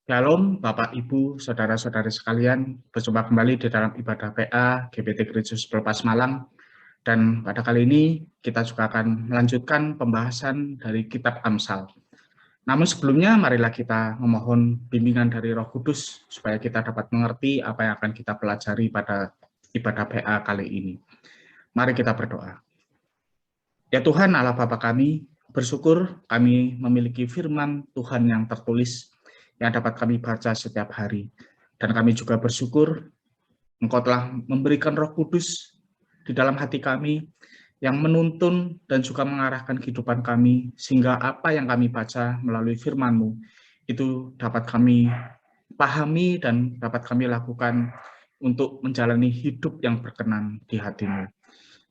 Shalom, Bapak, Ibu, Saudara-saudari sekalian, berjumpa kembali di dalam ibadah PA GBT Kristus Pelepas Malang. Dan pada kali ini kita juga akan melanjutkan pembahasan dari Kitab Amsal. Namun sebelumnya marilah kita memohon bimbingan dari Roh Kudus supaya kita dapat mengerti apa yang akan kita pelajari pada ibadah PA kali ini. Mari kita berdoa. Ya Tuhan Allah Bapa kami, bersyukur kami memiliki firman Tuhan yang tertulis yang dapat kami baca setiap hari. Dan kami juga bersyukur Engkau telah memberikan Roh Kudus di dalam hati kami yang menuntun dan juga mengarahkan kehidupan kami, sehingga apa yang kami baca melalui firman-Mu itu dapat kami pahami dan dapat kami lakukan untuk menjalani hidup yang berkenan di hati-Mu.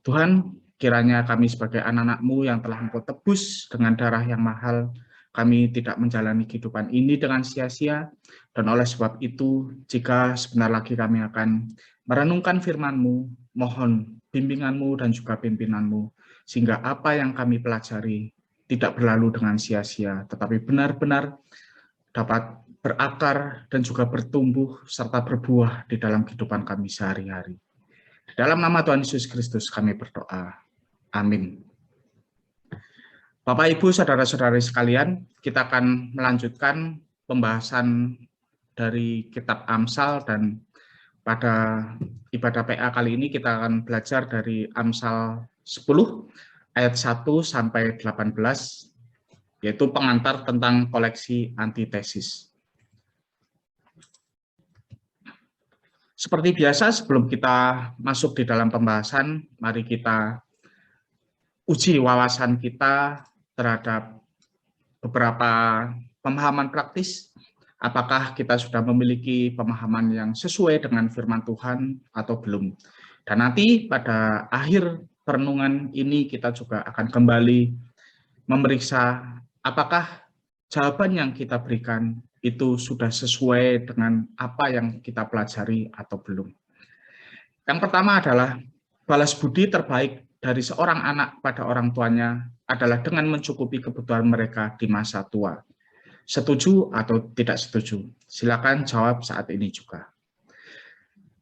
Tuhan, kiranya kami sebagai anak-anak-Mu yang telah Engkau tebus dengan darah yang mahal, kami tidak menjalani kehidupan ini dengan sia-sia, dan oleh sebab itu, jika sebentar lagi kami akan merenungkan firman-Mu, mohon bimbingan-Mu dan juga pimpinan-Mu, sehingga apa yang kami pelajari tidak berlalu dengan sia-sia, tetapi benar-benar dapat berakar dan juga bertumbuh serta berbuah di dalam kehidupan kami sehari-hari. Dalam nama Tuhan Yesus Kristus kami berdoa. Amin. Bapak, Ibu, Saudara-saudari sekalian, kita akan melanjutkan pembahasan dari Kitab Amsal, dan pada ibadah PA kali ini kita akan belajar dari Amsal 10 ayat 1 sampai 18, yaitu pengantar tentang koleksi antitesis. Seperti biasa, sebelum kita masuk di dalam pembahasan, mari kita uji wawasan kita terhadap beberapa pemahaman praktis. Apakah kita sudah memiliki pemahaman yang sesuai dengan firman Tuhan atau belum? Dan nanti pada akhir perenungan ini kita juga akan kembali memeriksa apakah jawaban yang kita berikan itu sudah sesuai dengan apa yang kita pelajari atau belum. Yang pertama adalah balas budi terbaik dari seorang anak pada orang tuanya adalah dengan mencukupi kebutuhan mereka di masa tua. Setuju atau tidak setuju? Silakan jawab saat ini juga.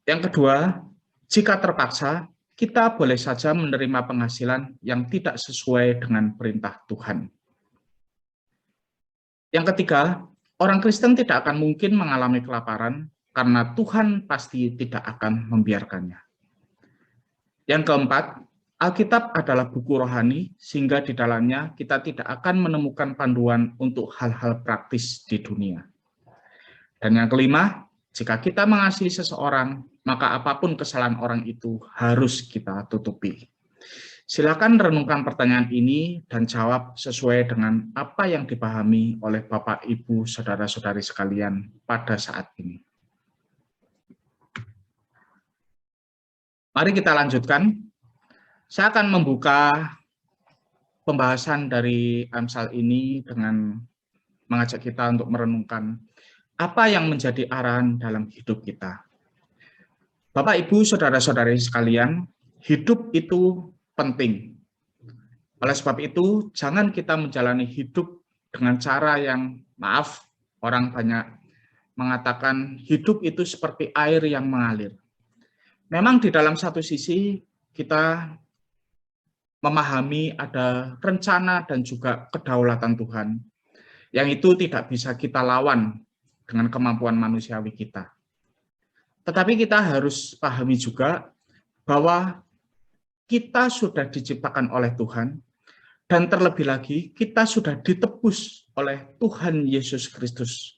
Yang kedua, jika terpaksa, kita boleh saja menerima penghasilan yang tidak sesuai dengan perintah Tuhan. Yang ketiga, orang Kristen tidak akan mungkin mengalami kelaparan karena Tuhan pasti tidak akan membiarkannya. Yang keempat, Alkitab adalah buku rohani, sehingga di dalamnya kita tidak akan menemukan panduan untuk hal-hal praktis di dunia. Dan yang kelima, jika kita mengasihi seseorang, maka apapun kesalahan orang itu harus kita tutupi. Silakan renungkan pertanyaan ini dan jawab sesuai dengan apa yang dipahami oleh Bapak, Ibu, Saudara-saudari sekalian pada saat ini. Mari kita lanjutkan. Saya akan membuka pembahasan dari Amsal ini dengan mengajak kita untuk merenungkan apa yang menjadi arahan dalam hidup kita. Bapak, Ibu, Saudara-saudari sekalian, hidup itu penting. Oleh sebab itu, jangan kita menjalani hidup dengan cara yang, maaf, orang banyak mengatakan hidup itu seperti air yang mengalir. Memang di dalam satu sisi kita memahami ada rencana dan juga kedaulatan Tuhan, yang itu tidak bisa kita lawan dengan kemampuan manusiawi kita. Tetapi kita harus pahami juga bahwa kita sudah diciptakan oleh Tuhan, dan terlebih lagi kita sudah ditebus oleh Tuhan Yesus Kristus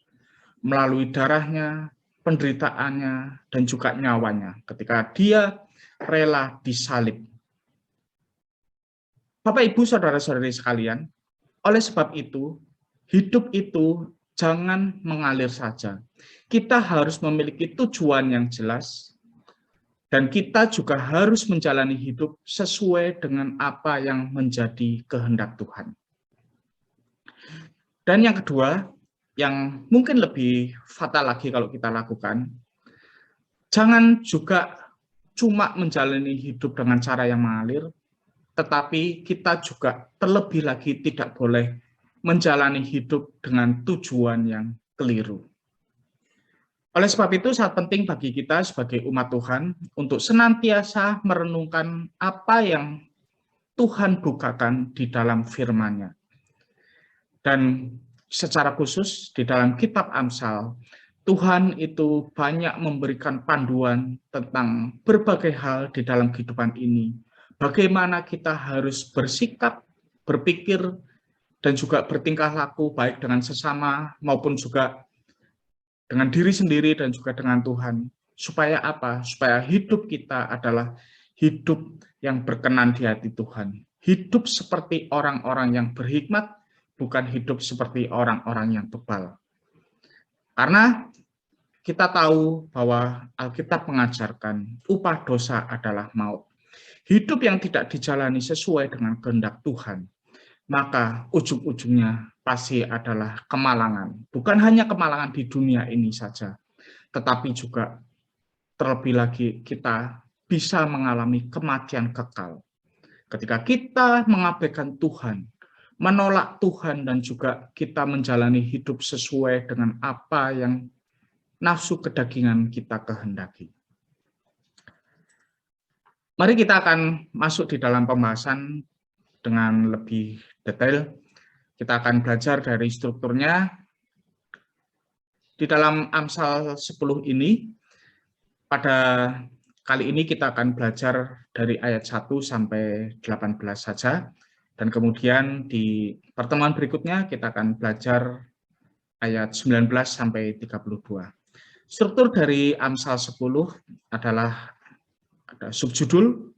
melalui darahnya, penderitaannya, dan juga nyawanya ketika Dia rela disalib. Bapak, Ibu, Saudara-saudari sekalian, oleh sebab itu, hidup itu jangan mengalir saja. Kita harus memiliki tujuan yang jelas, dan kita juga harus menjalani hidup sesuai dengan apa yang menjadi kehendak Tuhan. Dan yang kedua, yang mungkin lebih fatal lagi kalau kita lakukan, jangan juga cuma menjalani hidup dengan cara yang mengalir, tetapi kita juga terlebih lagi tidak boleh menjalani hidup dengan tujuan yang keliru. Oleh sebab itu sangat penting bagi kita sebagai umat Tuhan untuk senantiasa merenungkan apa yang Tuhan bukakan di dalam firman-Nya. Dan secara khusus di dalam kitab Amsal, Tuhan itu banyak memberikan panduan tentang berbagai hal di dalam kehidupan ini. Bagaimana kita harus bersikap, berpikir, dan juga bertingkah laku baik dengan sesama maupun juga dengan diri sendiri dan juga dengan Tuhan. Supaya apa? Supaya hidup kita adalah hidup yang berkenan di hati Tuhan. Hidup seperti orang-orang yang berhikmat, bukan hidup seperti orang-orang yang bebal. Karena kita tahu bahwa Alkitab mengajarkan upah dosa adalah maut. Hidup yang tidak dijalani sesuai dengan kehendak Tuhan, maka ujung-ujungnya pasti adalah kemalangan. Bukan hanya kemalangan di dunia ini saja, tetapi juga terlebih lagi kita bisa mengalami kematian kekal. Ketika kita mengabaikan Tuhan, menolak Tuhan, dan juga kita menjalani hidup sesuai dengan apa yang nafsu kedagingan kita kehendaki. Mari kita akan masuk di dalam pembahasan dengan lebih detail. Kita akan belajar dari strukturnya. Di dalam Amsal 10 ini, pada kali ini kita akan belajar dari ayat 1 sampai 18 saja. Dan kemudian di pertemuan berikutnya kita akan belajar ayat 19 sampai 32. Struktur dari Amsal 10 adalah ada subjudul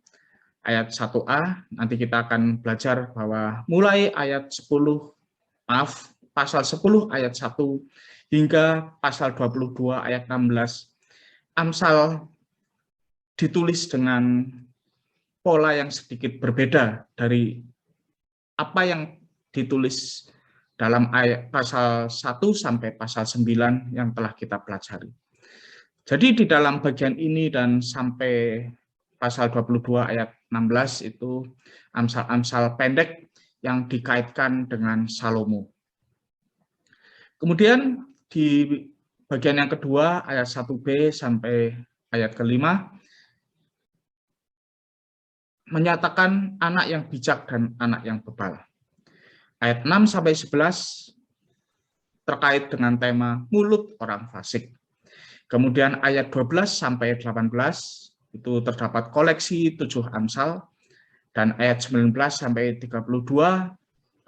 ayat 1a, nanti kita akan belajar bahwa mulai ayat 10, pasal 10 ayat 1 hingga pasal 22 ayat 16, Amsal ditulis dengan pola yang sedikit berbeda dari apa yang ditulis dalam ayat pasal 1 sampai pasal 9 yang telah kita pelajari. Jadi di dalam bagian ini dan sampai pasal 22 ayat 16 itu amsal-amsal pendek yang dikaitkan dengan Salomo. Kemudian di bagian yang kedua ayat 1b sampai ayat kelima menyatakan anak yang bijak dan anak yang bebal. Ayat 6 sampai 11 terkait dengan tema mulut orang fasik. Kemudian ayat 12 sampai 18 itu terdapat koleksi 7 amsal, dan ayat 19 sampai 32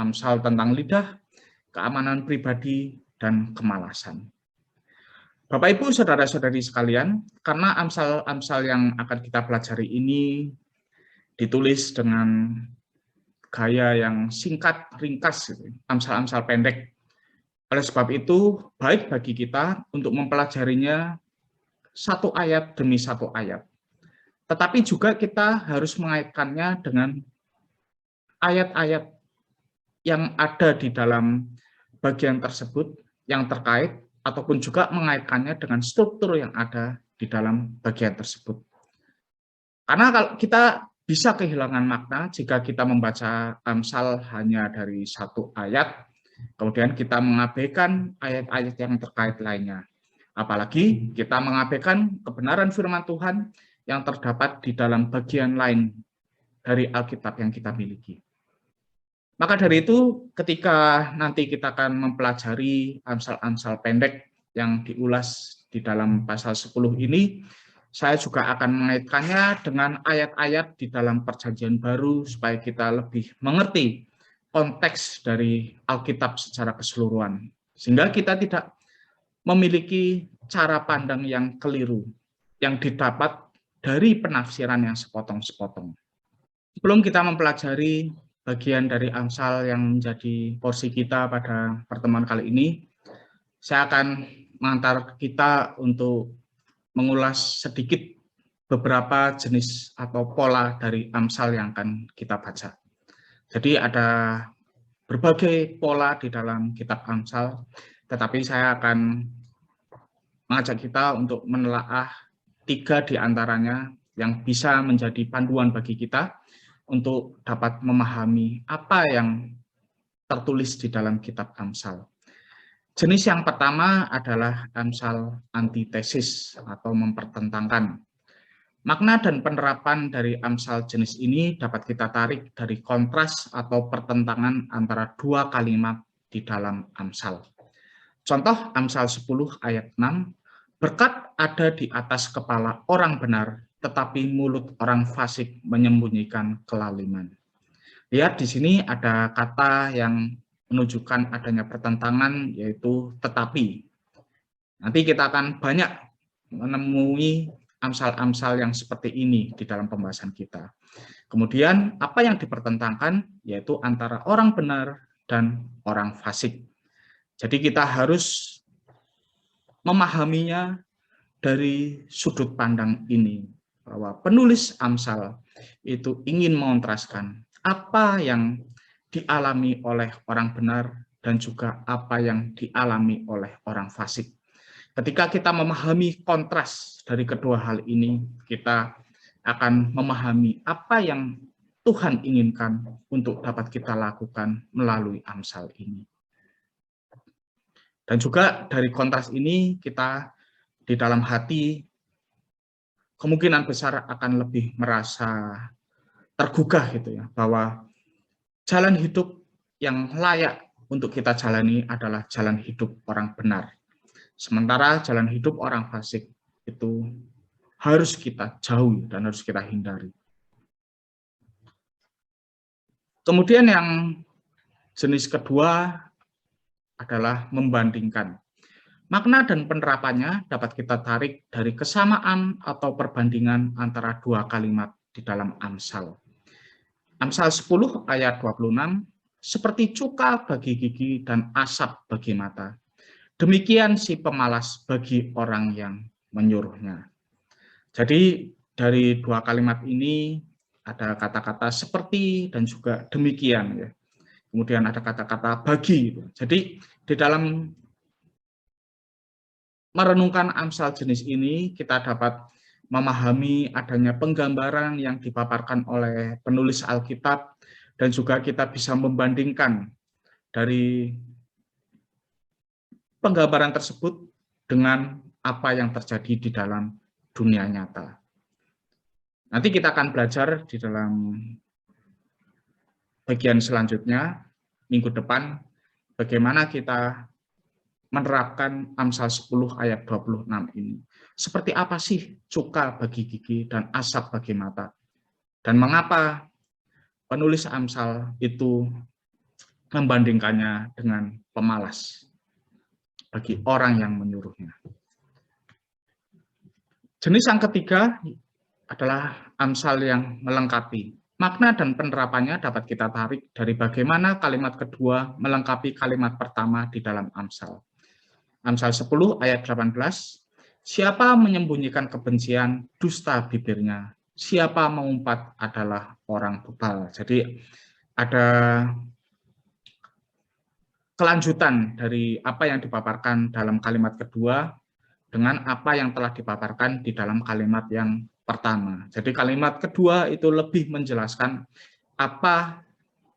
amsal tentang lidah, keamanan pribadi, dan kemalasan. Bapak Ibu saudara-saudari sekalian, karena amsal-amsal yang akan kita pelajari ini ditulis dengan gaya yang singkat, ringkas, amsal-amsal pendek. Oleh sebab itu, baik bagi kita untuk mempelajarinya satu ayat demi satu ayat. Tetapi juga kita harus mengaitkannya dengan ayat-ayat yang ada di dalam bagian tersebut yang terkait, ataupun juga mengaitkannya dengan struktur yang ada di dalam bagian tersebut. Karena kalau kita bisa kehilangan makna jika kita membaca Amsal hanya dari satu ayat, kemudian kita mengabaikan ayat-ayat yang terkait lainnya. Apalagi kita mengabaikan kebenaran firman Tuhan yang terdapat di dalam bagian lain dari Alkitab yang kita miliki. Maka dari itu, ketika nanti kita akan mempelajari amsal-amsal pendek yang diulas di dalam pasal 10 ini, saya juga akan mengaitkannya dengan ayat-ayat di dalam Perjanjian Baru supaya kita lebih mengerti konteks dari Alkitab secara keseluruhan. Sehingga kita tidak memiliki cara pandang yang keliru, yang didapat dari penafsiran yang sepotong-sepotong. Sebelum kita mempelajari bagian dari Amsal yang menjadi porsi kita pada pertemuan kali ini, saya akan mengantar kita untuk mengulas sedikit beberapa jenis atau pola dari Amsal yang akan kita baca. Jadi ada berbagai pola di dalam kitab Amsal, tetapi saya akan mengajak kita untuk menelaah 3 di antaranya yang bisa menjadi panduan bagi kita untuk dapat memahami apa yang tertulis di dalam kitab Amsal. Jenis yang pertama adalah Amsal antitesis atau mempertentangkan. Makna dan penerapan dari Amsal jenis ini dapat kita tarik dari kontras atau pertentangan antara dua kalimat di dalam Amsal. Contoh Amsal 10 ayat 6, berkat ada di atas kepala orang benar, tetapi mulut orang fasik menyembunyikan kelaliman. Lihat di sini ada kata yang menunjukkan adanya pertentangan, yaitu tetapi. Nanti kita akan banyak menemui amsal-amsal yang seperti ini di dalam pembahasan kita. Kemudian apa yang dipertentangkan, yaitu antara orang benar dan orang fasik. Jadi kita harus memahaminya dari sudut pandang ini, bahwa penulis Amsal itu ingin mengontraskan apa yang dialami oleh orang benar dan juga apa yang dialami oleh orang fasik. Ketika kita memahami kontras dari kedua hal ini, kita akan memahami apa yang Tuhan inginkan untuk dapat kita lakukan melalui Amsal ini. Dan juga dari kontras ini kita di dalam hati kemungkinan besar akan lebih merasa tergugah gitu ya, bahwa jalan hidup yang layak untuk kita jalani adalah jalan hidup orang benar. Sementara jalan hidup orang fasik itu harus kita jauhi dan harus kita hindari. Kemudian yang jenis kedua adalah membandingkan. Makna dan penerapannya dapat kita tarik dari kesamaan atau perbandingan antara dua kalimat di dalam Amsal. Amsal 10 ayat 26, seperti cuka bagi gigi dan asap bagi mata. Demikian si pemalas bagi orang yang menyuruhnya. Jadi dari dua kalimat ini ada kata-kata seperti dan juga demikian ya. Kemudian ada kata-kata bagi. Jadi di dalam merenungkan Amsal jenis ini, kita dapat memahami adanya penggambaran yang dipaparkan oleh penulis Alkitab, dan juga kita bisa membandingkan dari penggambaran tersebut dengan apa yang terjadi di dalam dunia nyata. Nanti kita akan belajar di dalam bagian selanjutnya, minggu depan, bagaimana kita menerapkan Amsal 10 ayat 26 ini. Seperti apa sih cuka bagi gigi dan asap bagi mata? Dan mengapa penulis Amsal itu membandingkannya dengan pemalas bagi orang yang menyuruhnya. Jenis yang ketiga adalah Amsal yang melengkapi. Makna dan penerapannya dapat kita tarik dari bagaimana kalimat kedua melengkapi kalimat pertama di dalam Amsal. Amsal 10 ayat 18, siapa menyembunyikan kebencian, dusta bibirnya. Siapa mengumpat adalah orang bebal. Jadi ada kelanjutan dari apa yang dipaparkan dalam kalimat kedua dengan apa yang telah dipaparkan di dalam kalimat yang pertama. Jadi kalimat kedua itu lebih menjelaskan apa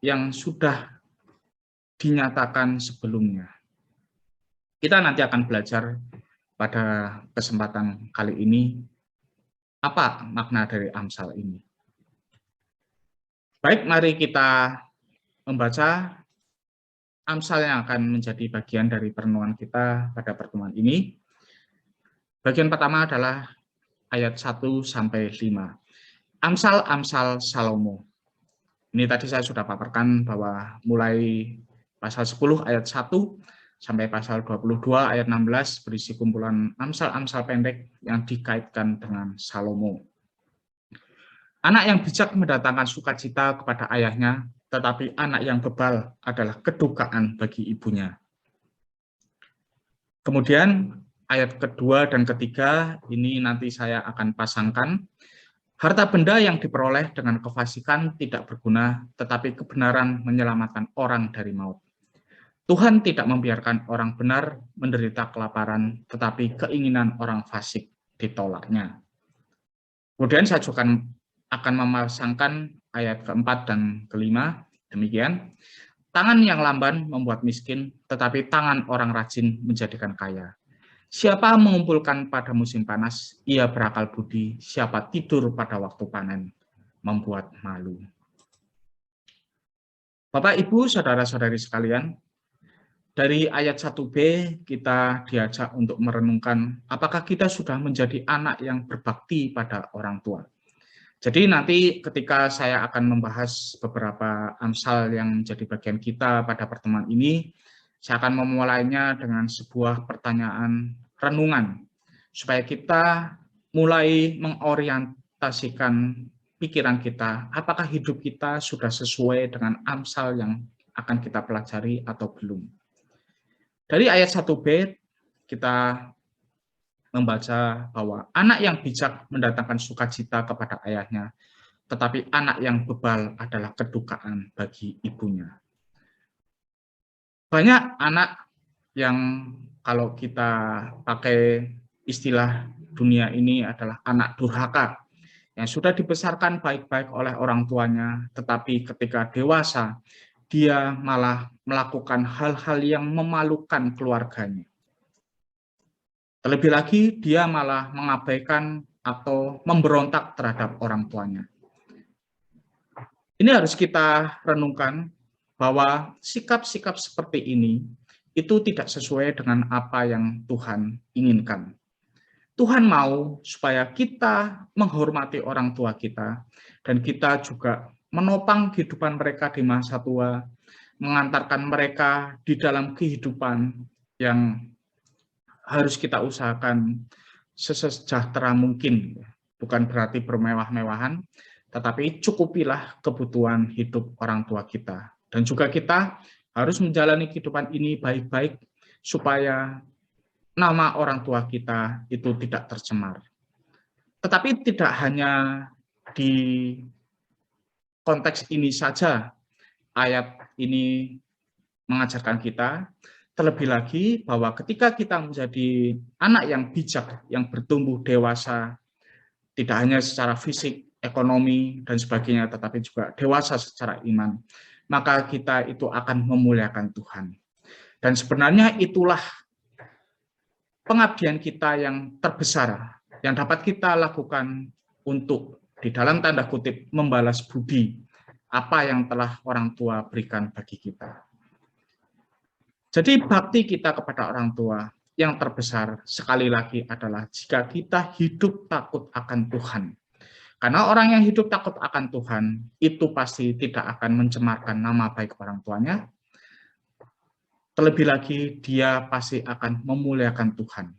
yang sudah dinyatakan sebelumnya. Kita nanti akan belajar pada kesempatan kali ini apa makna dari Amsal ini. Baik, mari kita membaca Amsal yang akan menjadi bagian dari perenungan kita pada pertemuan ini. Bagian pertama adalah ayat 1 sampai 5. Amsal-amsal Salomo. Ini tadi saya sudah paparkan bahwa mulai pasal 10 ayat 1 sampai pasal 22 ayat 16 berisi kumpulan amsal-amsal pendek yang dikaitkan dengan Salomo. Anak yang bijak mendatangkan sukacita kepada ayahnya, tetapi anak yang bebal adalah kedukaan bagi ibunya. Kemudian ayat kedua dan ketiga ini nanti saya akan pasangkan. Harta benda yang diperoleh dengan kefasikan tidak berguna, tetapi kebenaran menyelamatkan orang dari maut. Tuhan tidak membiarkan orang benar menderita kelaparan, tetapi keinginan orang fasik ditolaknya. Kemudian saya juga akan memasangkan ayat keempat dan kelima, demikian. Tangan yang lamban membuat miskin, tetapi tangan orang rajin menjadikan kaya. Siapa mengumpulkan pada musim panas, ia berakal budi. Siapa tidur pada waktu panen, membuat malu. Bapak, Ibu, saudara-saudari sekalian, dari ayat 1b kita diajak untuk merenungkan apakah kita sudah menjadi anak yang berbakti pada orang tua. Jadi nanti ketika saya akan membahas beberapa Amsal yang menjadi bagian kita pada pertemuan ini, saya akan memulainya dengan sebuah pertanyaan renungan, supaya kita mulai mengorientasikan pikiran kita, apakah hidup kita sudah sesuai dengan Amsal yang akan kita pelajari atau belum. Dari ayat 1b, kita membaca bahwa anak yang bijak mendatangkan sukacita kepada ayahnya, tetapi anak yang bebal adalah kedukaan bagi ibunya. Banyak anak yang kalau kita pakai istilah dunia ini adalah anak durhaka, yang sudah dibesarkan baik-baik oleh orang tuanya, tetapi ketika dewasa, dia malah melakukan hal-hal yang memalukan keluarganya. Terlebih lagi, dia malah mengabaikan atau memberontak terhadap orang tuanya. Ini harus kita renungkan bahwa sikap-sikap seperti ini itu tidak sesuai dengan apa yang Tuhan inginkan. Tuhan mau supaya kita menghormati orang tua kita, dan kita juga menopang kehidupan mereka di masa tua, mengantarkan mereka di dalam kehidupan yang harus kita usahakan sesejahtera mungkin. Bukan berarti bermewah-mewahan, tetapi cukupilah kebutuhan hidup orang tua kita. Dan juga kita harus menjalani kehidupan ini baik-baik, supaya nama orang tua kita itu tidak tercemar. Tetapi tidak hanya di konteks ini saja ayat ini mengajarkan kita, terlebih lagi bahwa ketika kita menjadi anak yang bijak, yang bertumbuh dewasa, tidak hanya secara fisik, ekonomi, dan sebagainya, tetapi juga dewasa secara iman, maka kita itu akan memuliakan Tuhan. Dan sebenarnya itulah pengabdian kita yang terbesar, yang dapat kita lakukan untuk, di dalam tanda kutip, membalas budi apa yang telah orang tua berikan bagi kita. Jadi bakti kita kepada orang tua yang terbesar sekali lagi adalah jika kita hidup takut akan Tuhan. Karena orang yang hidup takut akan Tuhan itu pasti tidak akan mencemarkan nama baik orang tuanya. Terlebih lagi dia pasti akan memuliakan Tuhan.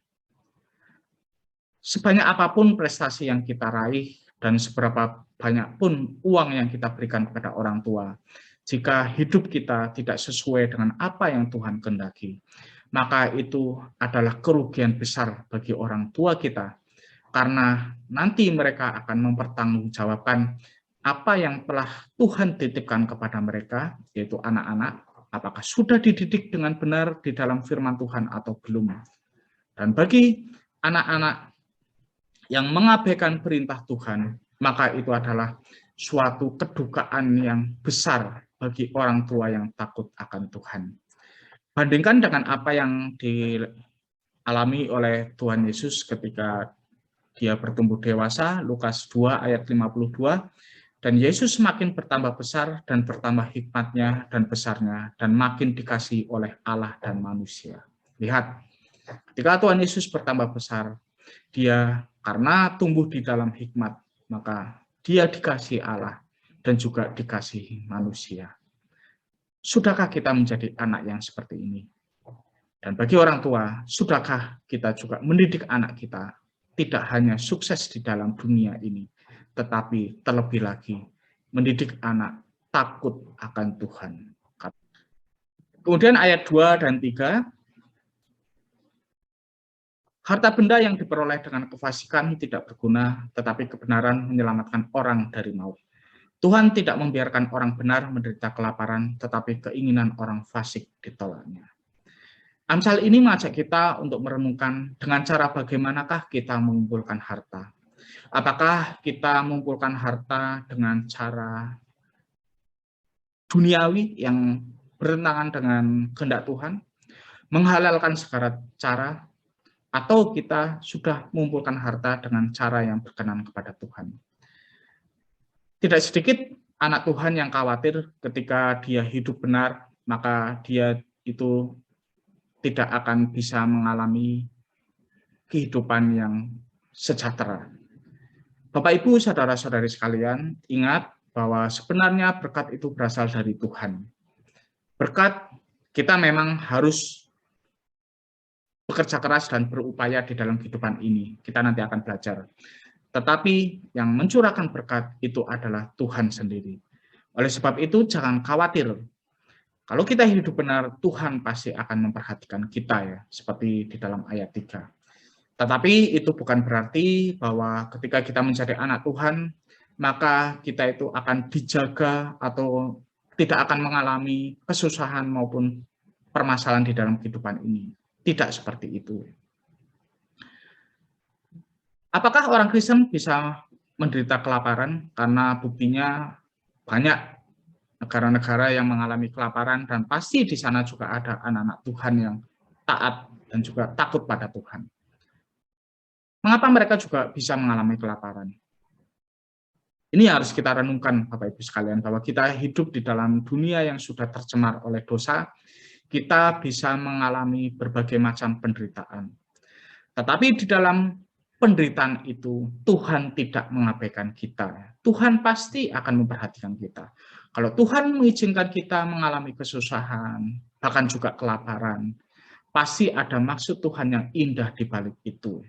Sebanyak apapun prestasi yang kita raih dan seberapa banyak pun uang yang kita berikan kepada orang tua, jika hidup kita tidak sesuai dengan apa yang Tuhan kehendaki, maka itu adalah kerugian besar bagi orang tua kita, karena nanti mereka akan mempertanggungjawabkan apa yang telah Tuhan titipkan kepada mereka, yaitu anak-anak, apakah sudah dididik dengan benar di dalam firman Tuhan atau belum. Dan bagi anak-anak yang mengabaikan perintah Tuhan, maka itu adalah suatu kedukaan yang besar bagi orang tua yang takut akan Tuhan. Bandingkan dengan apa yang dialami oleh Tuhan Yesus ketika dia bertumbuh dewasa, Lukas 2 ayat 52, dan Yesus makin bertambah besar dan bertambah hikmatnya dan besarnya, dan makin dikasihi oleh Allah dan manusia. Lihat, ketika Tuhan Yesus bertambah besar, dia karena tumbuh di dalam hikmat, maka dia dikasihi Allah dan juga dikasihi manusia. Sudahkah kita menjadi anak yang seperti ini? Dan bagi orang tua, sudahkah kita juga mendidik anak kita tidak hanya sukses di dalam dunia ini, tetapi terlebih lagi mendidik anak takut akan Tuhan. Kemudian ayat 2 dan 3, harta benda yang diperoleh dengan kefasikan tidak berguna, tetapi kebenaran menyelamatkan orang dari maut. Tuhan tidak membiarkan orang benar menderita kelaparan, tetapi keinginan orang fasik ditolaknya. Amsal ini mengajak kita untuk merenungkan dengan cara bagaimanakah kita mengumpulkan harta. Apakah kita mengumpulkan harta dengan cara duniawi yang bertentangan dengan kehendak Tuhan, menghalalkan segala cara, atau kita sudah mengumpulkan harta dengan cara yang berkenan kepada Tuhan. Tidak sedikit anak Tuhan yang khawatir ketika dia hidup benar, maka dia itu tidak akan bisa mengalami kehidupan yang sejahtera. Bapak, Ibu, saudara-saudari sekalian, ingat bahwa sebenarnya berkat itu berasal dari Tuhan. Berkat, kita memang harus bekerja keras dan berupaya di dalam kehidupan ini. Kita nanti akan belajar. Tetapi yang mencurahkan berkat itu adalah Tuhan sendiri. Oleh sebab itu, jangan khawatir. Kalau kita hidup benar, Tuhan pasti akan memperhatikan kita, ya, seperti di dalam ayat 3. Tetapi itu bukan berarti bahwa ketika kita menjadi anak Tuhan, maka kita itu akan dijaga atau tidak akan mengalami kesusahan maupun permasalahan di dalam kehidupan ini. Tidak seperti itu. Apakah orang Kristen bisa menderita kelaparan? Karena buktinya banyak negara-negara yang mengalami kelaparan, dan pasti di sana juga ada anak-anak Tuhan yang taat dan juga takut pada Tuhan. Mengapa mereka juga bisa mengalami kelaparan? Ini harus kita renungkan, Bapak Ibu sekalian, bahwa kita hidup di dalam dunia yang sudah tercemar oleh dosa, kita bisa mengalami berbagai macam penderitaan. Tetapi di dalam penderitaan itu, Tuhan tidak mengabaikan kita. Tuhan pasti akan memperhatikan kita. Kalau Tuhan mengizinkan kita mengalami kesusahan, bahkan juga kelaparan, pasti ada maksud Tuhan yang indah di balik itu.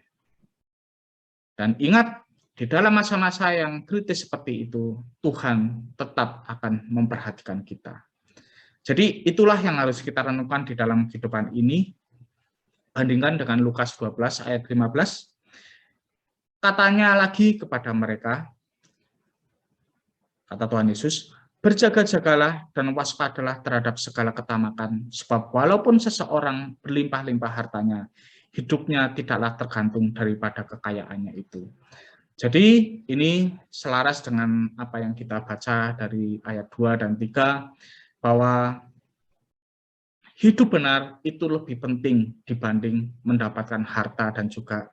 Dan ingat, di dalam masa-masa yang kritis seperti itu, Tuhan tetap akan memperhatikan kita. Jadi itulah yang harus kita renungkan di dalam kehidupan ini. Bandingkan dengan Lukas 12 ayat 15. Katanya lagi kepada mereka, kata Tuhan Yesus, berjaga-jagalah dan waspadalah terhadap segala ketamakan, sebab walaupun seseorang berlimpah-limpah hartanya, hidupnya tidaklah tergantung daripada kekayaannya itu. Jadi ini selaras dengan apa yang kita baca dari ayat 2 dan 3, bahwa hidup benar itu lebih penting dibanding mendapatkan harta dan juga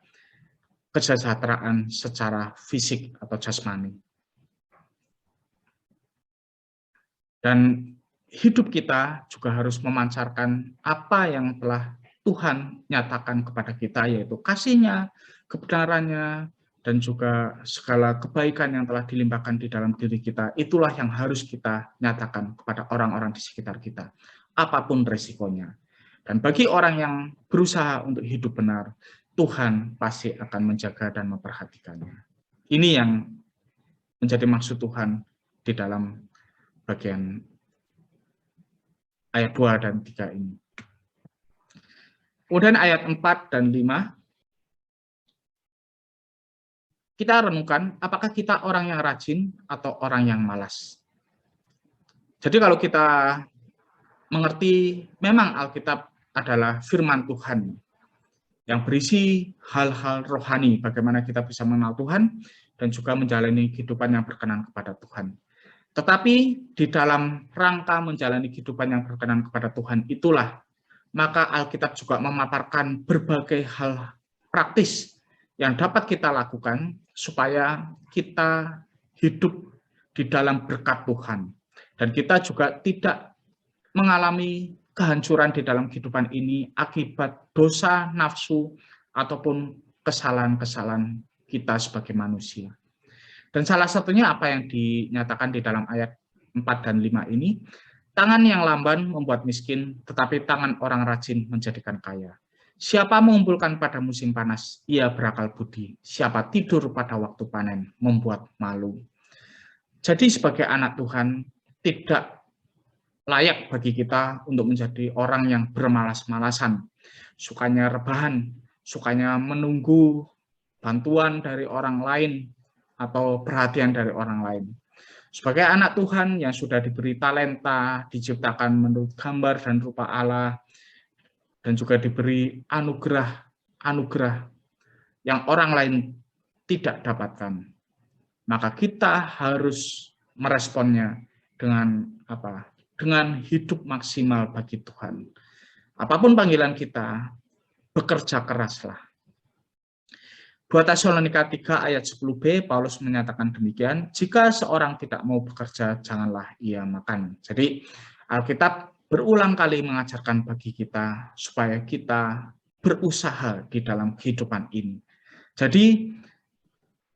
kesejahteraan secara fisik atau jasmani. Dan hidup kita juga harus memancarkan apa yang telah Tuhan nyatakan kepada kita, yaitu kasih-Nya, kebenarannya, dan juga segala kebaikan yang telah dilimpahkan di dalam diri kita. Itulah yang harus kita nyatakan kepada orang-orang di sekitar kita, apapun resikonya. Dan bagi orang yang berusaha untuk hidup benar, Tuhan pasti akan menjaga dan memperhatikannya. Ini yang menjadi maksud Tuhan di dalam bagian ayat 2 dan 3 ini. Kemudian ayat 4 dan 5, kita renungkan apakah kita orang yang rajin atau orang yang malas. Jadi kalau kita mengerti memang Alkitab adalah firman Tuhan yang berisi hal-hal rohani, bagaimana kita bisa mengenal Tuhan dan juga menjalani kehidupan yang berkenan kepada Tuhan. Tetapi di dalam rangka menjalani kehidupan yang berkenan kepada Tuhan itulah, maka Alkitab juga memaparkan berbagai hal praktis yang dapat kita lakukan supaya kita hidup di dalam berkat Tuhan. Dan kita juga tidak mengalami kehancuran di dalam kehidupan ini akibat dosa, nafsu, ataupun kesalahan-kesalahan kita sebagai manusia. Dan salah satunya apa yang dinyatakan di dalam ayat 4 dan 5 ini, tangan yang lamban membuat miskin, tetapi tangan orang rajin menjadikan kaya. Siapa mengumpulkan pada musim panas, ia berakal budi. Siapa tidur pada waktu panen, membuat malu. Jadi sebagai anak Tuhan, tidak layak bagi kita untuk menjadi orang yang bermalas-malasan, sukanya rebahan, sukanya menunggu bantuan dari orang lain, atau perhatian dari orang lain. Sebagai anak Tuhan yang sudah diberi talenta, diciptakan menurut gambar dan rupa Allah, dan juga diberi anugerah yang orang lain tidak dapatkan, maka kita harus meresponnya dengan apa? dengan hidup maksimal bagi Tuhan. Apapun panggilan kita, bekerja keraslah. 2 Tesalonika 3 ayat 10b, Paulus menyatakan demikian, jika seorang tidak mau bekerja, janganlah ia makan. Jadi Alkitab berulang kali mengajarkan bagi kita supaya kita berusaha di dalam kehidupan ini. Jadi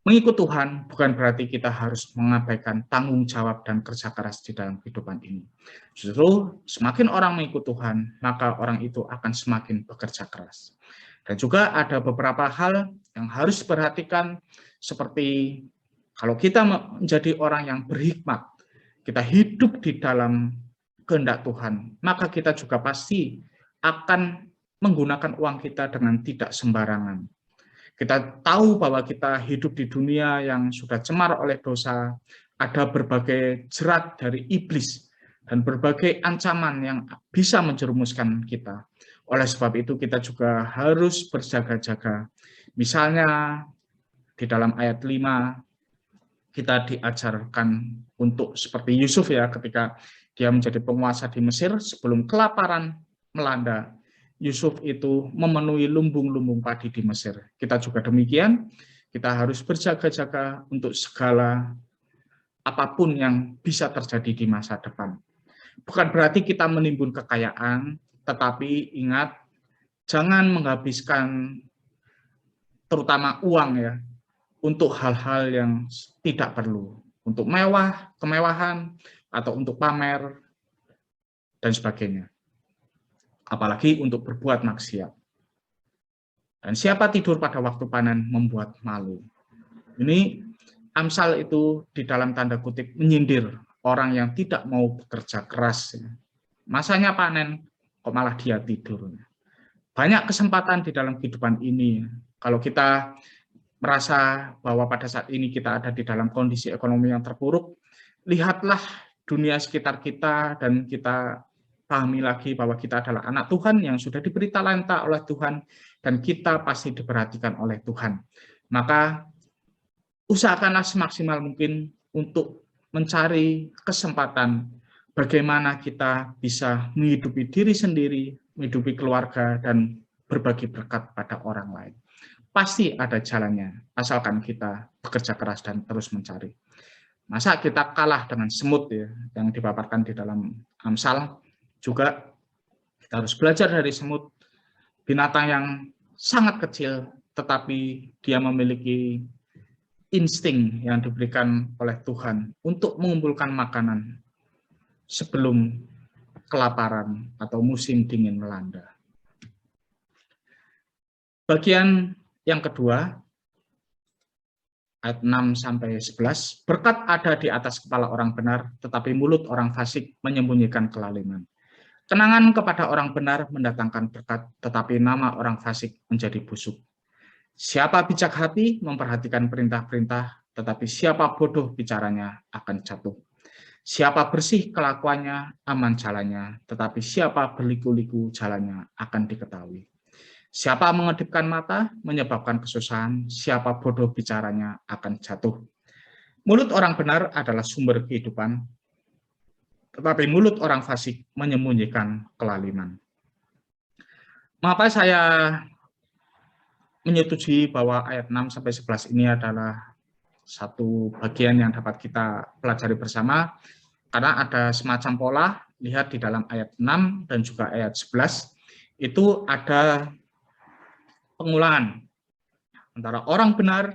mengikut Tuhan bukan berarti kita harus mengabaikan tanggung jawab dan kerja keras di dalam kehidupan ini. Justru semakin orang mengikut Tuhan, maka orang itu akan semakin bekerja keras. Dan juga ada beberapa hal yang harus diperhatikan, seperti kalau kita menjadi orang yang berhikmat, kita hidup di dalam kehendak Tuhan, maka kita juga pasti akan menggunakan uang kita dengan tidak sembarangan. Kita tahu bahwa kita hidup di dunia yang sudah cemar oleh dosa, ada berbagai jerat dari iblis, dan berbagai ancaman yang bisa menjerumuskan kita. Oleh sebab itu kita juga harus berjaga-jaga. Misalnya di dalam ayat 5 kita diajarkan untuk seperti Yusuf ya, ketika dia menjadi penguasa di Mesir sebelum kelaparan melanda, Yusuf itu memenuhi lumbung-lumbung padi di Mesir. Kita juga demikian, kita harus berjaga-jaga untuk segala apapun yang bisa terjadi di masa depan. Bukan berarti kita menimbun kekayaan, tetapi ingat, jangan menghabiskan terutama uang ya, untuk hal-hal yang tidak perlu, untuk mewah, kemewahan, atau untuk pamer, dan sebagainya. Apalagi untuk berbuat maksiat. Dan siapa tidur pada waktu panen membuat malu. Ini Amsal itu di dalam tanda kutip menyindir orang yang tidak mau bekerja keras. Masanya panen, kok malah dia tidur. Banyak kesempatan di dalam kehidupan ini. Kalau kita merasa bahwa pada saat ini kita ada di dalam kondisi ekonomi yang terpuruk, lihatlah dunia sekitar kita dan kita pahami lagi bahwa kita adalah anak Tuhan yang sudah diberi talenta oleh Tuhan dan kita pasti diperhatikan oleh Tuhan. Maka usahakanlah semaksimal mungkin untuk mencari kesempatan bagaimana kita bisa menghidupi diri sendiri, menghidupi keluarga, dan berbagi berkat pada orang lain. Pasti ada jalannya, asalkan kita bekerja keras dan terus mencari. Masa kita kalah dengan semut ya, yang dipaparkan di dalam Amsal, juga kita harus belajar dari semut, binatang yang sangat kecil, tetapi dia memiliki insting yang diberikan oleh Tuhan untuk mengumpulkan makanan sebelum kelaparan atau musim dingin melanda. Bagian yang kedua, ayat 6-11, berkat ada di atas kepala orang benar, tetapi mulut orang fasik menyembunyikan kelaliman. Kenangan kepada orang benar mendatangkan berkat, tetapi nama orang fasik menjadi busuk. Siapa bijak hati memperhatikan perintah-perintah, tetapi siapa bodoh bicaranya akan jatuh. Siapa bersih kelakuannya, aman jalannya, tetapi siapa berliku-liku jalannya akan diketahui. Siapa mengedipkan mata menyebabkan kesusahan, siapa bodoh bicaranya akan jatuh. Mulut orang benar adalah sumber kehidupan, tetapi mulut orang fasik menyembunyikan kelaliman. Mengapa saya menyetujui bahwa ayat 6-11 ini adalah satu bagian yang dapat kita pelajari bersama, karena ada semacam pola, lihat di dalam ayat 6 dan juga ayat 11, itu ada pengulangan antara orang benar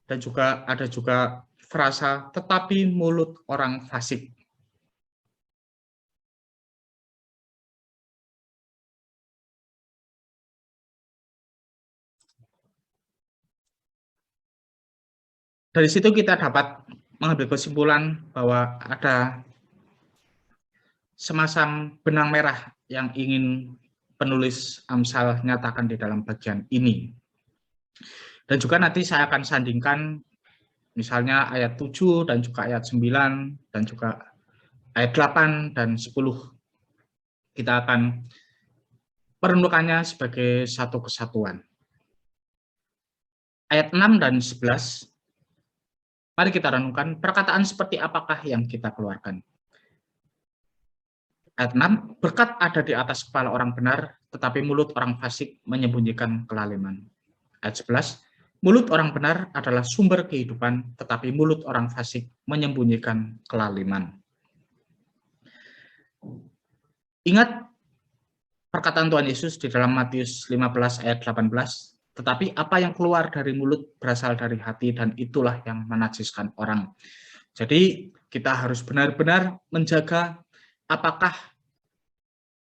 dan juga ada juga frasa tetapi mulut orang fasik. Dari situ kita dapat mengambil kesimpulan bahwa ada semacam benang merah yang ingin penulis Amsal nyatakan di dalam bagian ini. Dan juga nanti saya akan sandingkan misalnya ayat 7 dan juga ayat 9 dan juga ayat 8 dan 10. Kita akan merenungkannya sebagai satu kesatuan. Ayat 6 dan 11, mari kita renungkan perkataan seperti apakah yang kita keluarkan. Ayat 6, berkat ada di atas kepala orang benar, tetapi mulut orang fasik menyembunyikan kelaliman. Ayat 11, mulut orang benar adalah sumber kehidupan, tetapi mulut orang fasik menyembunyikan kelaliman. Ingat perkataan Tuhan Yesus di dalam Matius 15 ayat 18, tetapi apa yang keluar dari mulut berasal dari hati, dan itulah yang menajiskan orang. Jadi kita harus benar-benar menjaga apakah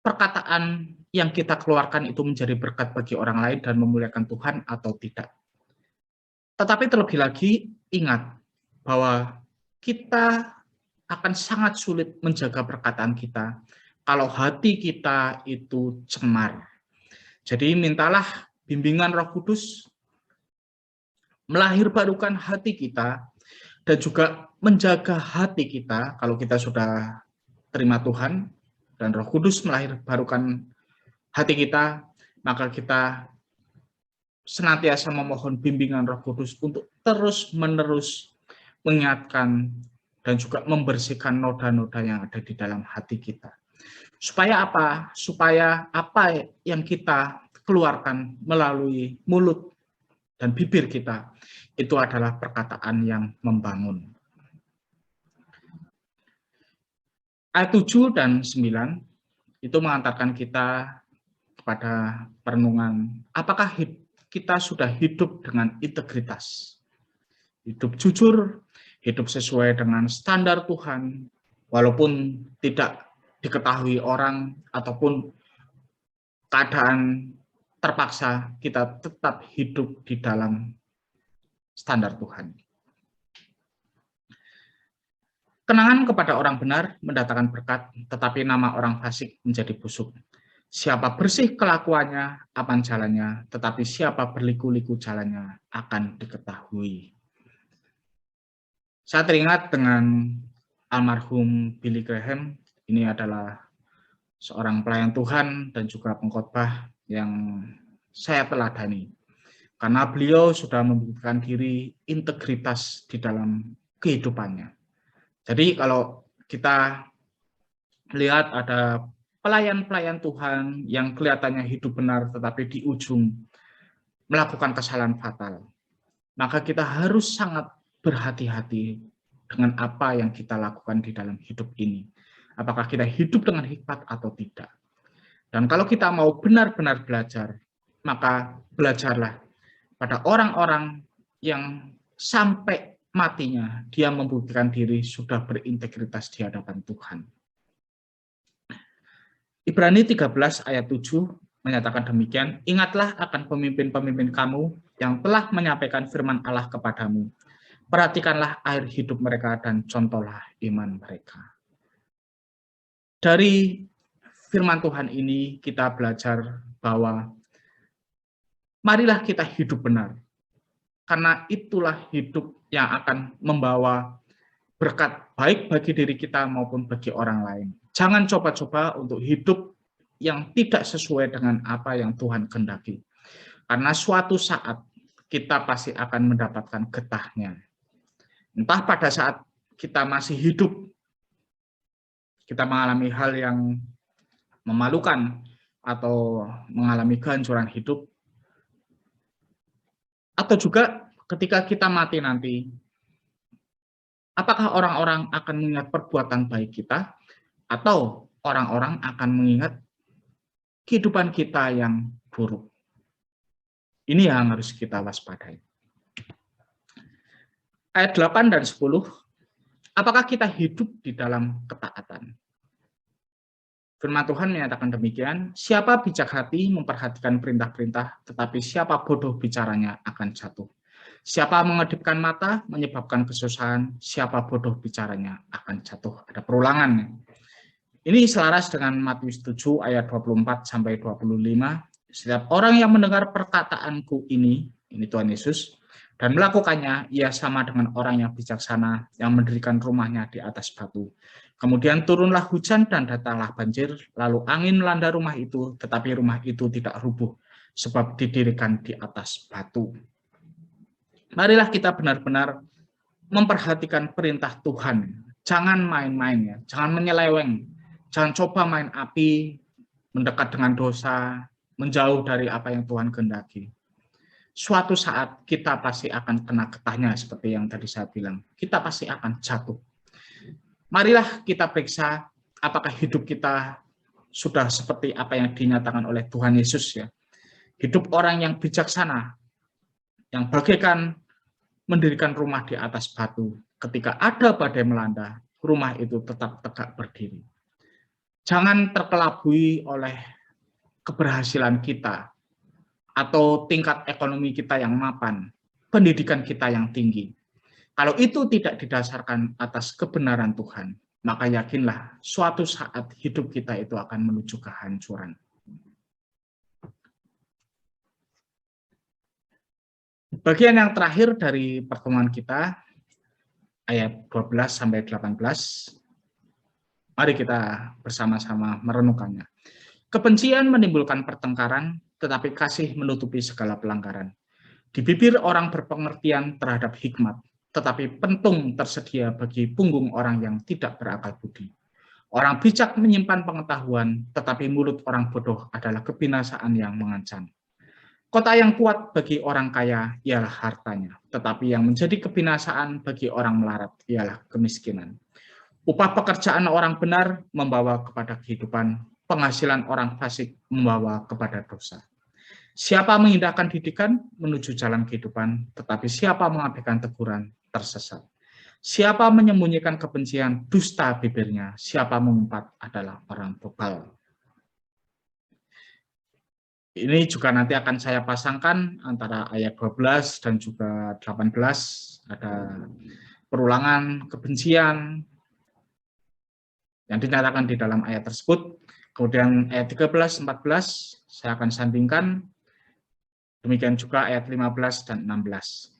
perkataan yang kita keluarkan itu menjadi berkat bagi orang lain dan memuliakan Tuhan atau tidak. Tetapi terlebih lagi, ingat bahwa kita akan sangat sulit menjaga perkataan kita kalau hati kita itu cemar. Jadi mintalah bimbingan Roh Kudus melahirbarukan hati kita dan juga menjaga hati kita kalau kita sudah terima Tuhan dan Roh Kudus melahirbarukan hati kita, maka kita senantiasa memohon bimbingan Roh Kudus untuk terus-menerus mengingatkan dan juga membersihkan noda-noda yang ada di dalam hati kita. Supaya apa? Supaya apa yang kita keluarkan melalui mulut dan bibir kita itu adalah perkataan yang membangun. Ayat 7 dan 9 itu mengantarkan kita kepada perenungan apakah kita sudah hidup dengan integritas, hidup jujur, hidup sesuai dengan standar Tuhan, walaupun tidak diketahui orang ataupun keadaan terpaksa, kita tetap hidup di dalam standar Tuhan. Kenangan kepada orang benar mendatangkan berkat, tetapi nama orang fasik menjadi busuk. Siapa bersih kelakuannya, aman jalannya, tetapi siapa berliku-liku jalannya akan diketahui. Saya teringat dengan almarhum Billy Graham. Ini adalah seorang pelayan Tuhan dan juga pengkhotbah yang saya teladani. Karena beliau sudah membuktikan diri integritas di dalam kehidupannya. Jadi kalau kita lihat ada pelayan-pelayan Tuhan yang kelihatannya hidup benar tetapi di ujung melakukan kesalahan fatal, maka kita harus sangat berhati-hati dengan apa yang kita lakukan di dalam hidup ini. Apakah kita hidup dengan hikmat atau tidak. Dan kalau kita mau benar-benar belajar, maka belajarlah pada orang-orang yang sampai matinya dia membuktikan diri sudah berintegritas di hadapan Tuhan. Ibrani 13 ayat 7 menyatakan demikian, ingatlah akan pemimpin-pemimpin kamu yang telah menyampaikan firman Allah kepadamu. Perhatikanlah air hidup mereka dan contohlah iman mereka. Dari firman Tuhan ini kita belajar bahwa marilah kita hidup benar. Karena itulah hidup yang akan membawa berkat baik bagi diri kita maupun bagi orang lain. Jangan coba-coba untuk hidup yang tidak sesuai dengan apa yang Tuhan kehendaki. Karena suatu saat kita pasti akan mendapatkan getahnya. Entah pada saat kita masih hidup, kita mengalami hal yang memalukan atau mengalami kehancuran hidup, atau juga ketika kita mati nanti, apakah orang-orang akan mengingat perbuatan baik kita, atau orang-orang akan mengingat kehidupan kita yang buruk? Ini yang harus kita waspadai. Ayat 8 dan 10, apakah kita hidup di dalam ketaatan? Firman Tuhan menyatakan demikian, siapa bijak hati memperhatikan perintah-perintah, tetapi siapa bodoh bicaranya akan jatuh. Siapa mengedipkan mata menyebabkan kesusahan, siapa bodoh bicaranya akan jatuh. Ada perulangan. Ini selaras dengan Matius 7 ayat 24 sampai 25. Setiap orang yang mendengar perkataanku ini Tuhan Yesus, dan melakukannya, ia sama dengan orang yang bijaksana yang mendirikan rumahnya di atas batu. Kemudian turunlah hujan dan datanglah banjir, lalu angin melanda rumah itu, tetapi rumah itu tidak rubuh, sebab didirikan di atas batu. Marilah kita benar-benar memperhatikan perintah Tuhan. Jangan main-main ya, jangan menyeleweng, Jangan coba main api, mendekat dengan dosa, menjauh dari apa yang Tuhan kehendaki. Suatu saat kita pasti akan kena getahnya seperti yang tadi saya bilang. Kita pasti akan jatuh. Marilah kita periksa apakah hidup kita sudah seperti apa yang dinyatakan oleh Tuhan Yesus ya. Hidup orang yang bijaksana, yang bagaikan mendirikan rumah di atas batu. Ketika ada badai melanda, rumah itu tetap tegak berdiri. Jangan terkelabui oleh keberhasilan kita atau tingkat ekonomi kita yang mapan, pendidikan kita yang tinggi. Kalau itu tidak didasarkan atas kebenaran Tuhan, maka yakinlah suatu saat hidup kita itu akan menuju kehancuran. Bagian yang terakhir dari pertemuan kita, ayat 12 sampai 18, mari kita bersama-sama merenungkannya. Kebencian menimbulkan pertengkaran, tetapi kasih menutupi segala pelanggaran. Di bibir orang berpengertian terhadap hikmat, tetapi pentung tersedia bagi punggung orang yang tidak berakal budi. Orang bijak menyimpan pengetahuan, tetapi mulut orang bodoh adalah kebinasaan yang mengancam. Kota yang kuat bagi orang kaya ialah hartanya, tetapi yang menjadi kebinasaan bagi orang melarat ialah kemiskinan. Upah pekerjaan orang benar membawa kepada kehidupan, penghasilan orang fasik membawa kepada dosa. Siapa mengindahkan didikan menuju jalan kehidupan, tetapi siapa mengabaikan teguran tersesat. Siapa menyembunyikan kebencian, dusta bibirnya. Siapa mengumpat adalah orang bebal. Ini juga nanti akan saya pasangkan antara ayat 12 dan juga 18. Ada perulangan kebencian yang dinyatakan di dalam ayat tersebut. Kemudian ayat 13, 14 saya akan sandingkan. Demikian juga ayat 15 dan 16.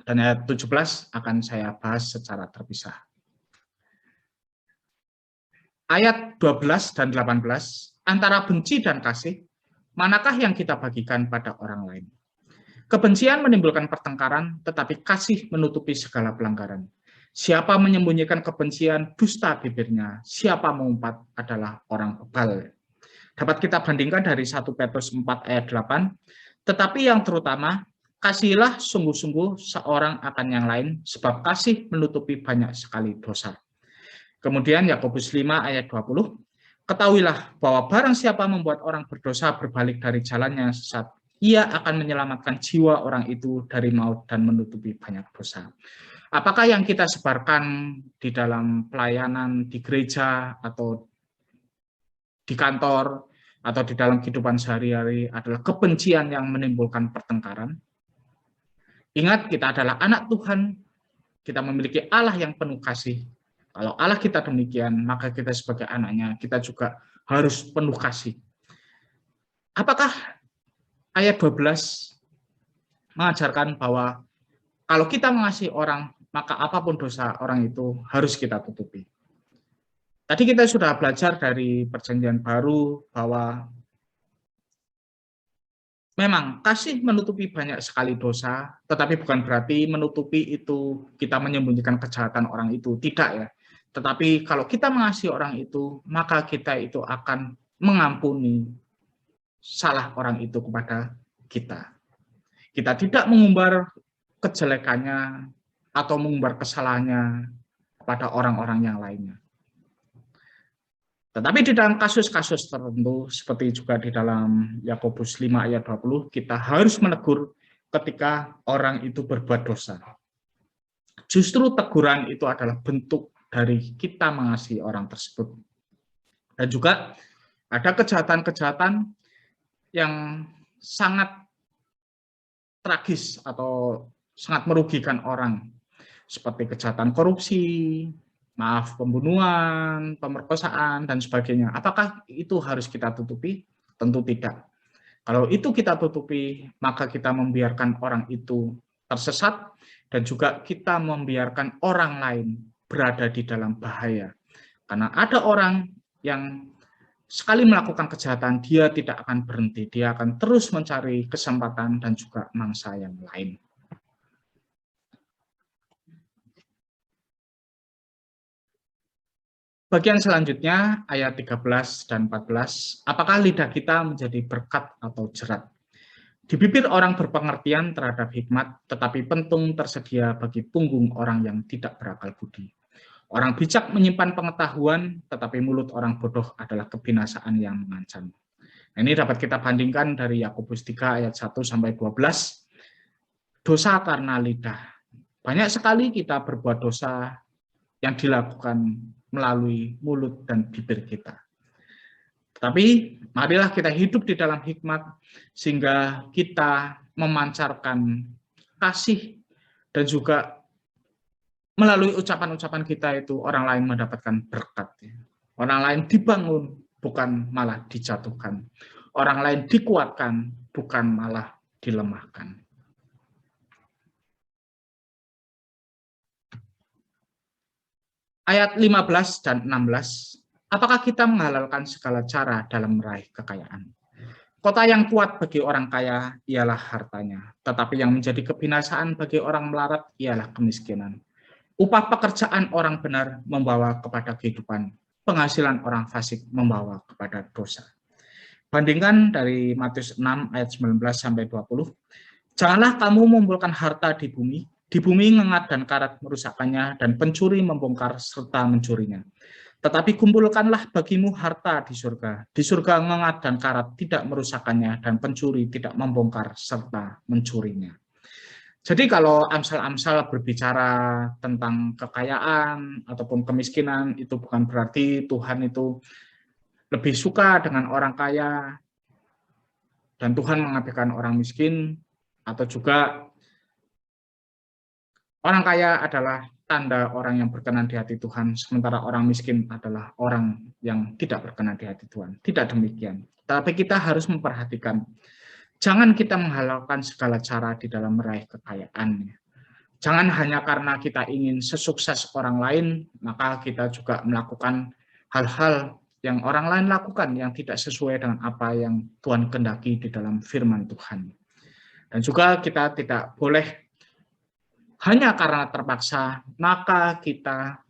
Dan ayat 17 akan saya bahas secara terpisah. Ayat 12 dan 18, antara benci dan kasih, manakah yang kita bagikan pada orang lain? Kebencian menimbulkan pertengkaran, tetapi kasih menutupi segala pelanggaran. Siapa menyembunyikan kebencian, dusta bibirnya. Siapa mengumpat adalah orang bebal. Dapat kita bandingkan dari 1 Petrus 4 ayat 8, tetapi yang terutama, kasihilah sungguh-sungguh seorang akan yang lain, sebab kasih menutupi banyak sekali dosa. Kemudian Yakobus 5 ayat 20, ketahuilah bahwa barang siapa membuat orang berdosa berbalik dari jalannya yang sesat, ia akan menyelamatkan jiwa orang itu dari maut dan menutupi banyak dosa. Apakah yang kita sebarkan di dalam pelayanan di gereja atau di kantor atau di dalam kehidupan sehari-hari adalah kebencian yang menimbulkan pertengkaran? Ingat, kita adalah anak Tuhan, kita memiliki Allah yang penuh kasih. Kalau Allah kita demikian, maka kita sebagai anaknya, kita juga harus penuh kasih. Apakah ayat 12 mengajarkan bahwa kalau kita mengasihi orang, maka apapun dosa orang itu harus kita tutupi? Tadi kita sudah belajar dari Perjanjian Baru bahwa memang kasih menutupi banyak sekali dosa, tetapi bukan berarti menutupi itu kita menyembunyikan kejahatan orang itu, tidak ya. Tetapi kalau kita mengasihi orang itu, maka kita itu akan mengampuni salah orang itu kepada kita. Kita tidak mengumbar kejelekannya atau mengumbar kesalahannya kepada orang-orang yang lainnya. Tetapi di dalam kasus-kasus tertentu, seperti juga di dalam Yakobus 5 ayat 20, kita harus menegur ketika orang itu berbuat dosa. Justru teguran itu adalah bentuk dari kita mengasihi orang tersebut. Dan juga ada kejahatan-kejahatan yang sangat tragis atau sangat merugikan orang, seperti kejahatan korupsi, pembunuhan, pemerkosaan, dan sebagainya. Apakah itu harus kita tutupi? Tentu tidak. Kalau itu kita tutupi, maka kita membiarkan orang itu tersesat, dan juga kita membiarkan orang lain berada di dalam bahaya. Karena ada orang yang sekali melakukan kejahatan, dia tidak akan berhenti. Dia akan terus mencari kesempatan dan juga mangsa yang lain. Bagian selanjutnya, ayat 13 dan 14, apakah lidah kita menjadi berkat atau jerat? Di bibir orang berpengertian terhadap hikmat, tetapi pentung tersedia bagi punggung orang yang tidak berakal budi. Orang bijak menyimpan pengetahuan, tetapi mulut orang bodoh adalah kebinasaan yang mengancam. Nah, ini dapat kita bandingkan dari Yakobus 3 ayat 1 sampai 12. Dosa karena lidah. Banyak sekali kita berbuat dosa yang dilakukan melalui mulut dan bibir kita. Tapi marilah kita hidup di dalam hikmat sehingga kita memancarkan kasih dan juga melalui ucapan-ucapan kita itu orang lain mendapatkan berkat. Orang lain dibangun, bukan malah dijatuhkan. Orang lain dikuatkan, bukan malah dilemahkan. Ayat 15 dan 16, apakah kita menghalalkan segala cara dalam meraih kekayaan? Kota yang kuat bagi orang kaya ialah hartanya, tetapi yang menjadi kebinasaan bagi orang melarat ialah kemiskinan. Upah pekerjaan orang benar membawa kepada kehidupan, penghasilan orang fasik membawa kepada dosa. Bandingkan dari Matius 6 ayat 19 sampai 20. Janganlah kamu mengumpulkan harta di bumi ngengat dan karat merusakkannya, dan pencuri membongkar serta mencurinya. Tetapi kumpulkanlah bagimu harta di surga. Di surga ngengat dan karat tidak merusakkannya, dan pencuri tidak membongkar serta mencurinya. Jadi kalau Amsal-Amsal berbicara tentang kekayaan ataupun kemiskinan, itu bukan berarti Tuhan itu lebih suka dengan orang kaya dan Tuhan mengabaikan orang miskin, atau juga orang kaya adalah tanda orang yang berkenan di hati Tuhan, sementara orang miskin adalah orang yang tidak berkenan di hati Tuhan. Tidak demikian. Tapi kita harus memperhatikan, jangan kita menghalalkan segala cara di dalam meraih kekayaan. Jangan hanya karena kita ingin sesukses orang lain, maka kita juga melakukan hal-hal yang orang lain lakukan yang tidak sesuai dengan apa yang Tuhan kehendaki di dalam firman Tuhan. Dan juga kita tidak boleh hanya karena terpaksa, maka kita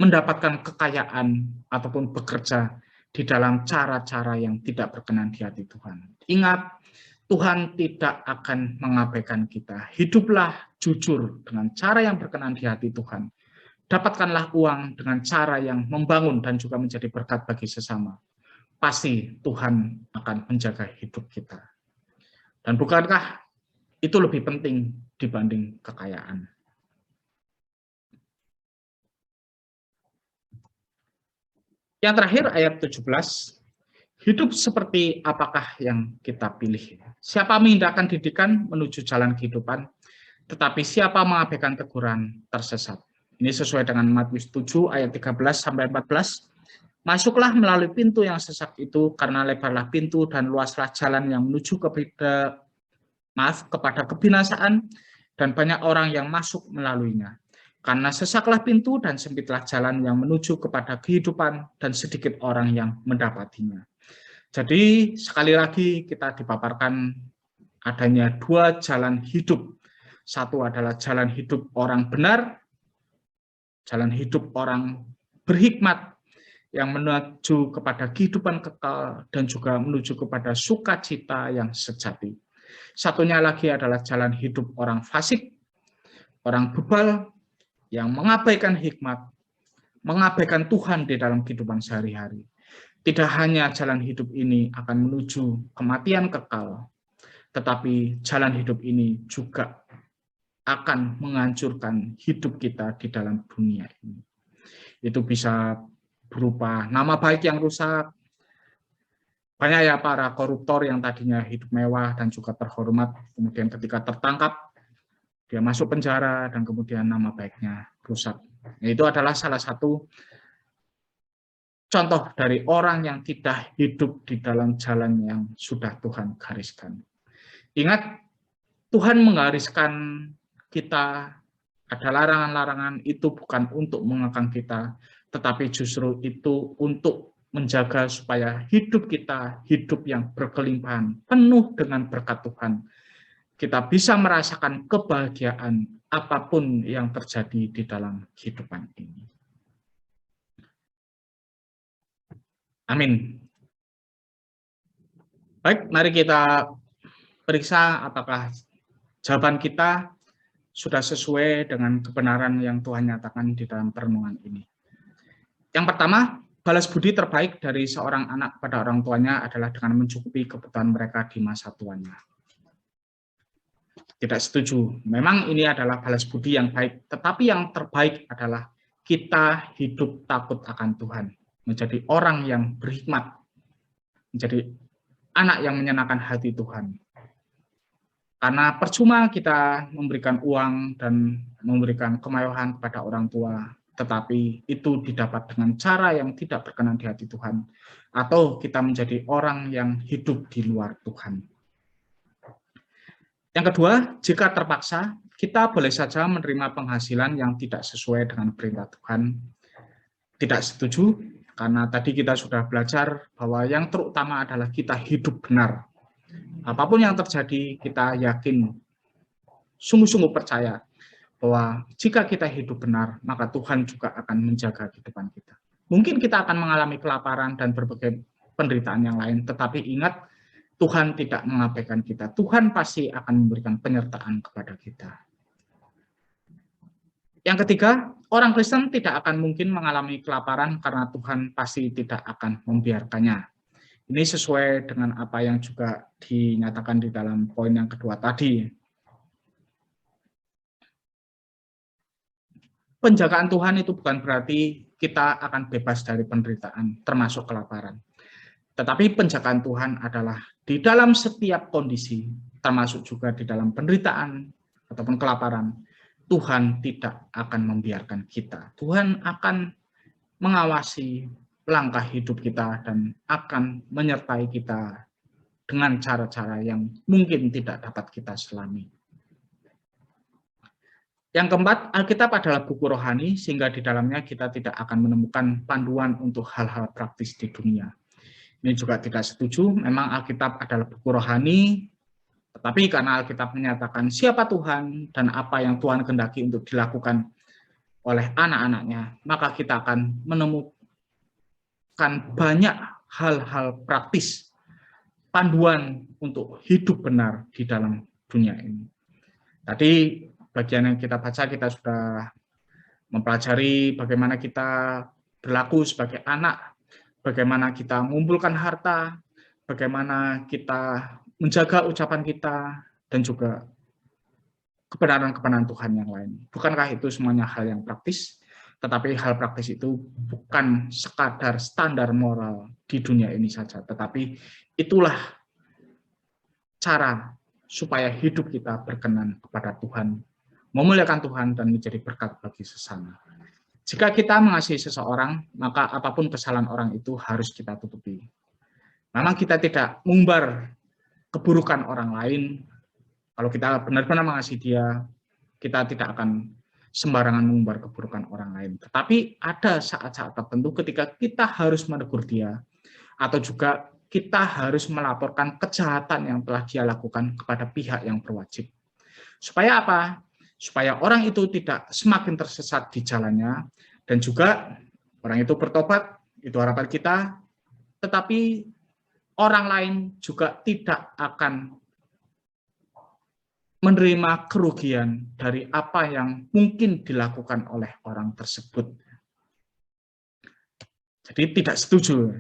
mendapatkan kekayaan ataupun bekerja di dalam cara-cara yang tidak berkenan di hati Tuhan. Ingat, Tuhan tidak akan mengabaikan kita. Hiduplah jujur dengan cara yang berkenan di hati Tuhan. Dapatkanlah uang dengan cara yang membangun dan juga menjadi berkat bagi sesama. Pasti Tuhan akan menjaga hidup kita. Dan bukankah itu lebih penting dibanding kekayaan? Yang terakhir ayat 17, hidup seperti apakah yang kita pilih? Siapa mengindahkan didikan menuju jalan kehidupan, tetapi siapa mengabaikan teguran tersesat. Ini sesuai dengan Matius 7 ayat 13 sampai 14. Masuklah melalui pintu yang sesak itu, karena lebarlah pintu dan luaslah jalan yang menuju kepada kebinasaan, dan banyak orang yang masuk melaluinya. Karena sesaklah pintu dan sempitlah jalan yang menuju kepada kehidupan, dan sedikit orang yang mendapatinya. Jadi sekali lagi kita dipaparkan adanya dua jalan hidup. Satu adalah jalan hidup orang benar, jalan hidup orang berhikmat yang menuju kepada kehidupan kekal dan juga menuju kepada sukacita yang sejati. Satunya lagi adalah jalan hidup orang fasik, orang bebal, yang mengabaikan hikmat, mengabaikan Tuhan di dalam kehidupan sehari-hari. Tidak hanya jalan hidup ini akan menuju kematian kekal, tetapi jalan hidup ini juga akan menghancurkan hidup kita di dalam dunia ini. Itu bisa berupa nama baik yang rusak. Banyak ya para koruptor yang tadinya hidup mewah dan juga terhormat, kemudian ketika tertangkap, dia masuk penjara dan kemudian nama baiknya rusak. Itu adalah salah satu contoh dari orang yang tidak hidup di dalam jalan yang sudah Tuhan gariskan. Ingat, Tuhan menggariskan kita, ada larangan-larangan itu bukan untuk mengekang kita, tetapi justru itu untuk menjaga supaya hidup kita hidup yang berkelimpahan, penuh dengan berkat Tuhan. Kita bisa merasakan kebahagiaan apapun yang terjadi di dalam kehidupan ini. Amin. Baik, mari kita periksa apakah jawaban kita sudah sesuai dengan kebenaran yang Tuhan nyatakan di dalam perenungan ini. Yang pertama, balas budi terbaik dari seorang anak pada orang tuanya adalah dengan mencukupi kebutuhan mereka di masa tuanya. Tidak setuju. Memang ini adalah balas budi yang baik, tetapi yang terbaik adalah kita hidup takut akan Tuhan, menjadi orang yang berhikmat, menjadi anak yang menyenangkan hati Tuhan. Karena percuma kita memberikan uang dan memberikan kemewahan kepada orang tua, tetapi itu didapat dengan cara yang tidak berkenan di hati Tuhan, atau kita menjadi orang yang hidup di luar Tuhan. Yang kedua, jika terpaksa, kita boleh saja menerima penghasilan yang tidak sesuai dengan perintah Tuhan. Tidak setuju, karena tadi kita sudah belajar bahwa yang terutama adalah kita hidup benar. Apapun yang terjadi, kita yakin, sungguh-sungguh percaya bahwa jika kita hidup benar, maka Tuhan juga akan menjaga kehidupan kita. Mungkin kita akan mengalami kelaparan dan berbagai penderitaan yang lain, tetapi ingat, Tuhan tidak mengabaikan kita. Tuhan pasti akan memberikan penyertaan kepada kita. Yang ketiga, orang Kristen tidak akan mungkin mengalami kelaparan karena Tuhan pasti tidak akan membiarkannya. Ini sesuai dengan apa yang juga dinyatakan di dalam poin yang kedua tadi. Penjagaan Tuhan itu bukan berarti kita akan bebas dari penderitaan, termasuk kelaparan. Tetapi penjagaan Tuhan adalah di dalam setiap kondisi, termasuk juga di dalam penderitaan ataupun kelaparan, Tuhan tidak akan membiarkan kita. Tuhan akan mengawasi langkah hidup kita dan akan menyertai kita dengan cara-cara yang mungkin tidak dapat kita selami. Yang keempat, Alkitab adalah buku rohani, sehingga di dalamnya kita tidak akan menemukan panduan untuk hal-hal praktis di dunia. Ini juga tidak setuju, memang Alkitab adalah buku rohani, tetapi karena Alkitab menyatakan siapa Tuhan dan apa yang Tuhan kehendaki untuk dilakukan oleh anak-anaknya, maka kita akan menemukan banyak hal-hal praktis, panduan untuk hidup benar di dalam dunia ini. Tadi bagian yang kita baca, kita sudah mempelajari bagaimana kita berlaku sebagai anak, bagaimana kita mengumpulkan harta, bagaimana kita menjaga ucapan kita, dan juga kebenaran-kebenaran Tuhan yang lain. Bukankah itu semuanya hal yang praktis? Tetapi hal praktis itu bukan sekadar standar moral di dunia ini saja, tetapi itulah cara supaya hidup kita berkenan kepada Tuhan, memuliakan Tuhan, dan menjadi berkat bagi sesama. Jika kita mengasihi seseorang, maka apapun kesalahan orang itu harus kita tutupi. Memang kita tidak mengumbar keburukan orang lain. Kalau kita benar-benar mengasihi dia, kita tidak akan sembarangan mengumbar keburukan orang lain. Tetapi ada saat-saat tertentu ketika kita harus menegur dia, atau juga kita harus melaporkan kejahatan yang telah dia lakukan kepada pihak yang berwajib. Supaya apa? Supaya orang itu tidak semakin tersesat di jalannya, dan juga orang itu bertobat, itu harapan kita, tetapi orang lain juga tidak akan menerima kerugian dari apa yang mungkin dilakukan oleh orang tersebut. Jadi tidak setuju.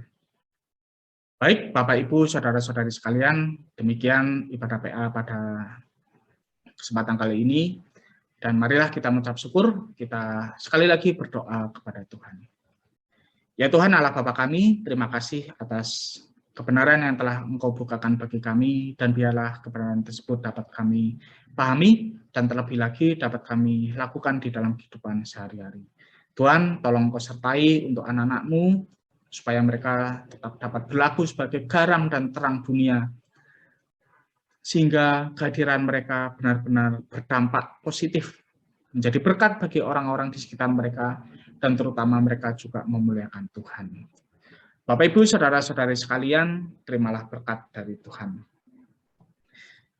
Baik, Bapak, Ibu, Saudara-saudari sekalian, demikian ibadah PA pada kesempatan kali ini. Dan marilah kita mengucap syukur, kita sekali lagi berdoa kepada Tuhan. Ya Tuhan Allah Bapa kami, terima kasih atas kebenaran yang telah Engkau bukakan bagi kami, dan biarlah kebenaran tersebut dapat kami pahami, dan terlebih lagi dapat kami lakukan di dalam kehidupan sehari-hari. Tuhan, tolong Engkau sertai untuk anak-anak-Mu, supaya mereka tetap dapat berlaku sebagai garam dan terang dunia, sehingga kehadiran mereka benar-benar berdampak positif, menjadi berkat bagi orang-orang di sekitar mereka, dan terutama mereka juga memuliakan Tuhan. Bapak, Ibu, Saudara-saudari sekalian, terimalah berkat dari Tuhan.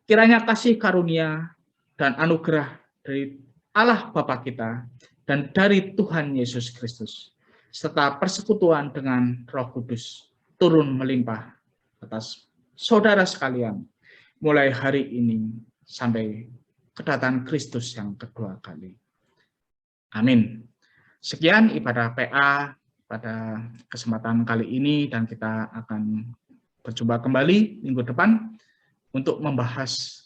Kiranya kasih karunia dan anugerah dari Allah Bapa kita dan dari Tuhan Yesus Kristus, serta persekutuan dengan Roh Kudus, turun melimpah atas saudara sekalian, mulai hari ini sampai kedatangan Kristus yang kedua kali. Amin. Sekian ibadah PA pada kesempatan kali ini, dan kita akan berjumpa kembali minggu depan untuk membahas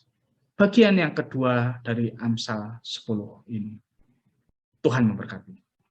bagian yang kedua dari Amsal 10 ini. Tuhan memberkati.